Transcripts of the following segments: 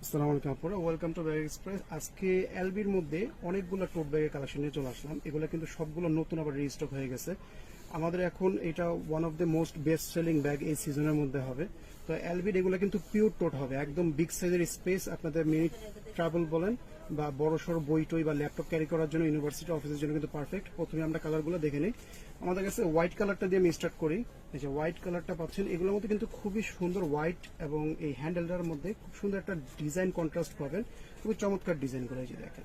আসসালামু আলাইকুম আপুরা, ওয়েলকাম টু ব্যাগ এক্সপ্রেস। আজকে এলবির মধ্যে অনেকগুলো টোট ব্যাগের কালেকশন নিয়ে চলে আসলাম। এগুলো কিন্তু সবগুলো নতুন আবার রিস্টক হয়ে গেছে। আমাদের এখন এটা one of the most best selling bag এই সিজনের মধ্যে হবে। তো এলবির এগুলো কিন্তু পিওর টোট হবে, একদম বিগ সাইজের স্পেস। আপনাদের মিনি ট্রাভেল বলেন বা বড় সড়ো বই টই বা ল্যাপটপ ক্যারি করার জন্য, ইউনিভার্সিটি অফিসের জন্য কিন্তু পারফেক্ট। প্রথমে আমরা কালারগুলো দেখে নিই। আমাদের কাছে হোয়াইট কালারটা দিয়ে আমি স্টার্ট করি। এই যে হোয়াইট কালারটা পাচ্ছেন, এগুলোর মধ্যে কিন্তু খুবই সুন্দর হোয়াইট এবং এই হ্যান্ডেলটার মধ্যে খুব সুন্দর একটা ডিজাইন কন্ট্রাস্ট পাবেন। খুবই চমৎকার ডিজাইন করে, এই যে দেখেন।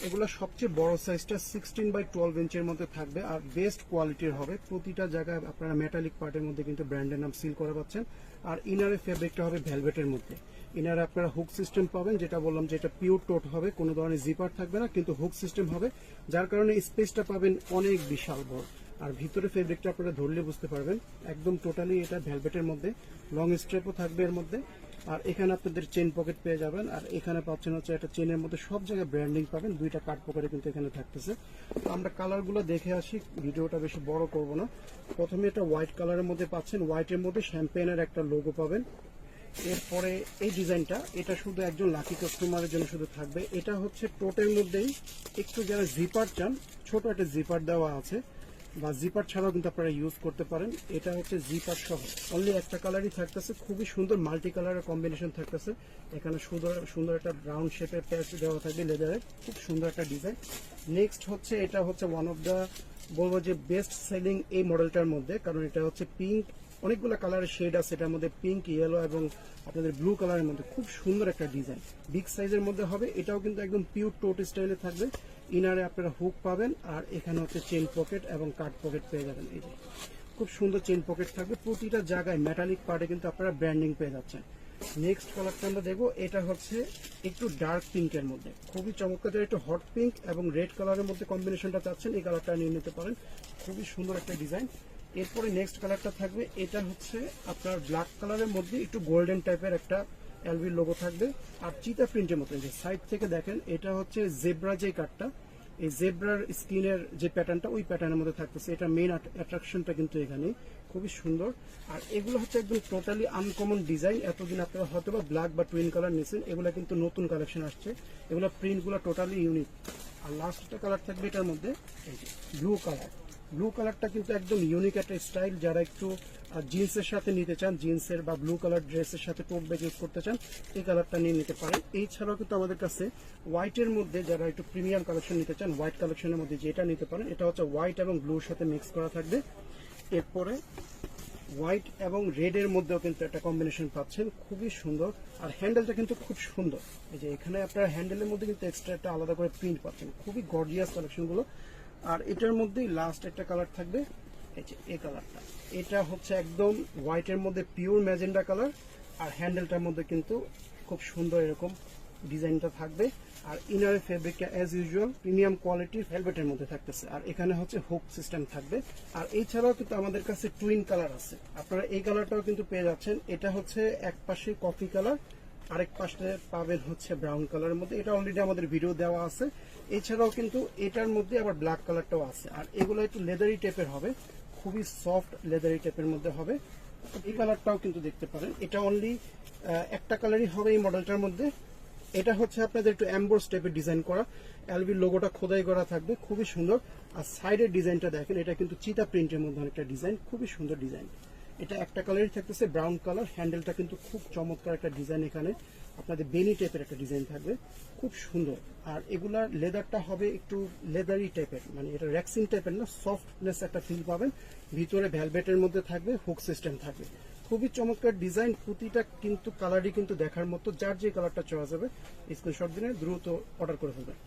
এগুলো সবচেয়ে বড় সাইজটা 16x12 ইঞ্চের মধ্যে থাকবে আর বেস্ট কোয়ালিটির হবে। প্রতিটা জায়গায় আপনারা মেটালিক পার্টের মধ্যে কিন্তু ব্র্যান্ডের নাম সিল করা পাচ্ছেন। আর ইনারের ফেব্রিকটা হবে ভেলভেটের মধ্যে। ইনারে আপনারা হুক সিস্টেম পাবেন, যেটা বললাম যে এটা পিওর টোট হবে, কোনো ধরনের জিপার থাকবে না, কিন্তু হুক সিস্টেম হবে, যার কারণে স্পেসটা পাবেন অনেক বিশাল বড়। আর ভিতরে ফেব্রিকটা আপনারা ধরলে বুঝতে পারবেন, একদম টোটালি এটা ভেলভেটের মধ্যে। লং স্ট্রেপও থাকবে এর মধ্যে। আর এখানে আপনাদের চেন পকেট পেয়ে যাবেন। আর এখানে পাচ্ছেন হচ্ছে একটা চেনের মধ্যে সব জায়গায় ব্র্যান্ডিং পাবেন, দুইটা কাট পকেটে কিন্তু এখানে থাকতেছে। তো আমরা কালারগুলো দেখে আসি, ভিডিওটা বেশি বড় করব না। প্রথমে এটা হোয়াইট কালারের মধ্যে পাচ্ছেন, হোয়াইটের মধ্যে শ্যাম্পেনের একটা লোগো পাবেন। এরপরে এই ডিজাইনটা, এটা শুধু একজন লাকি কাস্টমারের জন্য শুধু থাকবে। এটা হচ্ছে টোটের মধ্যেই একটু যারা জিপার চান, ছোট একটা জিপার দেওয়া আছে, বা জিপার ছাড়াও কিন্তু আপনারা ইউজ করতে পারেন। এটা হচ্ছে জিপার সহ অনলি একটা কালারই থাকতেছে, খুবই সুন্দর মাল্টি কালারের কম্বিনেশন থাকতেছে। এখানে সুন্দর একটা রাউন্ড শেপের প্যাচ দেওয়া থাকবে লেদারের, খুব সুন্দর একটা ডিজাইন। নেক্সট হচ্ছে এটা হচ্ছে ওয়ান অফ দ্য বলবো যে বেস্ট সেলিং এই মডেলটার মধ্যে, কারণ এটা হচ্ছে পিঙ্ক, অনেকগুলো কালারের শেড আছে এটার মধ্যে, পিঙ্ক, ইয়েলো এবং আপনাদের ব্লু কালারের মধ্যে। খুব সুন্দর একটা ডিজাইন, বিগ সাইজের মধ্যে হবে। এটাও কিন্তু একদম পিওর টোট স্টাইলে থাকবে। ইনারে আপনারা হুক পাবেন, আর এখানে হচ্ছে চেন পকেট এবং কাট পকেট পেয়ে যাবেন। এই যে খুব সুন্দর চেন পকেট থাকবে, প্রতিটা জায়গায় মেটালিক পার্টে কিন্তু আপনারা ব্র্যান্ডিং পেয়ে যাচ্ছেন। নেক্সট কালারটা আমরা দেখবো, এটা হচ্ছে একটু ডার্ক পিঙ্কের মধ্যে, খুবই চমৎকার। যারা একটু হট পিঙ্ক এবং রেড কালারের মধ্যে কম্বিনেশনটা চাচ্ছেন, এই কালারটা নিয়ে নিতে পারেন, খুবই সুন্দর একটা ডিজাইন। এরপরে নেক্সট কালারটা থাকবে, এটা হচ্ছে আপনার ব্ল্যাক কালারের মধ্যে একটু গোল্ডেন টাইপের একটা এলভির লোগো থাকবে, আর চিতা প্রিন্টের মতো। যে সাইড থেকে দেখেন, এটা হচ্ছে জেব্রা যে কাটটা, এই জেব্রার স্কিনের যে প্যাটার্নটা, ওই প্যাটার্নের মধ্যে থাকতেছে। এটা মেইন অ্যাট্রাকশনটা কিন্তু এখানে, খুবই সুন্দর। আর এগুলো হচ্ছে একদম টোটালি আনকমন ডিজাইন। এতদিন আপনারা হয়তো বা ব্ল্যাক বা টুইন কালার নিয়েছেন, এগুলো কিন্তু নতুন কালেকশন আসছে। এগুলো প্রিন্টগুলো টোটালি ইউনিক। আর লাস্ট একটা কালার থাকবে এটার মধ্যে, এই যে ব্লু কালার। ব্লু কালারটা কিন্তু একদম ইউনিক একটা স্টাইল। যারা একটু জিন্সের সাথে নিতে চান, জিন্সের বা ব্লু কালার ড্রেসের সাথে টোট ব্যাগ ইউজ করতে চান, এই কালারটা নিয়ে নিতে পারেন। এছাড়াও কিন্তু আমাদের কাছে হোয়াইটের মধ্যে যারা একটু প্রিমিয়াম কালেকশন নিতে চান, হোয়াইট কালেকশনের মধ্যে যেটা নিতে পারেন, এটা হচ্ছে হোয়াইট এবং ব্লুর সাথে মিক্স করা থাকবে। এরপরে হোয়াইট এবং রেড এর মধ্যেও কিন্তু একটা কম্বিনেশন পাচ্ছেন, খুবই সুন্দর। আর হ্যান্ডেলটা কিন্তু খুব সুন্দর, এই যে এখানে আপনারা হ্যান্ডেলের মধ্যে কিন্তু এক্সট্রা একটা আলাদা করে প্রিন্ট পাচ্ছেন, খুবই গর্জিয়াস কালেকশনগুলো। আর এটার মধ্যেই লাস্ট একটা কালার থাকবে, এই যে এই কালারটা। এটা হচ্ছে একদম হোয়াইটের মধ্যে পিওর ম্যাজেন্ডা কালার, আর হ্যান্ডেলটার মধ্যে কিন্তু খুব সুন্দর এরকম ডিজাইনটা থাকবে। আর ইনারের ফেব্রিকটা অ্যাজ ইউজুয়াল প্রিমিয়াম কোয়ালিটির ভেলভেটের মধ্যে থাকতেছে। আর এখানে হচ্ছে হুক সিস্টেম থাকবে। আর এছাড়াও কিন্তু আমাদের কাছে টুইন কালার আছে, আপনারা এই কালারটাও কিন্তু পেয়ে যাচ্ছেন। এটা হচ্ছে এক পাশে কফি কালার, আরেক পাশে পাবেন হচ্ছে ব্রাউন কালারের মধ্যে। এটা অলরেডি আমাদের ভিডিও দেওয়া আছে। এছাড়াও কিন্তু এটার মধ্যে আবার ব্ল্যাক কালারটাও আছে। আর এগুলো একটু লেদারি টাইপের হবে, খুবই সফট লেদারি টাইপের মধ্যে হবে। এই কালারটাও কিন্তু দেখতে পারেন। এটা অনলি একটা কালারই হবে এই মডেলটার মধ্যে। এটা হচ্ছে আপনাদের একটু এমবোস টাইপের ডিজাইন করা, এলভির লোগোটা খোদাই করা থাকবে, খুবই সুন্দর। আর সাইডের ডিজাইনটা দেখেন, এটা কিন্তু চিতা প্রিন্টের মধ্যে অনেকটা ডিজাইন, খুবই সুন্দর ডিজাইন। এটা একটা কালারই থাকতেছে, ব্রাউন কালার। হ্যান্ডেলটা কিন্তু খুব চমৎকার একটা ডিজাইন, এখানে আপনাদের বেনি টাইপের একটা ডিজাইন থাকবে, খুব সুন্দর। আর এগুলার লেদারটা হবে একটু লেদারি টাইপের, মানে এটা র্যাক্সিন টাইপের না, সফটনেস একটা ফিল পাবেন। ভিতরে ভ্যালভেটের মধ্যে থাকবে, হুক সিস্টেম থাকবে, খুবই চমৎকার ডিজাইন। প্রতিটা কিন্তু কালারই কিন্তু দেখার মতো, যার যে কালারটা চয়েস হবে স্ক্রিনশট দিনে দ্রুত অর্ডার করে ফেলবেন।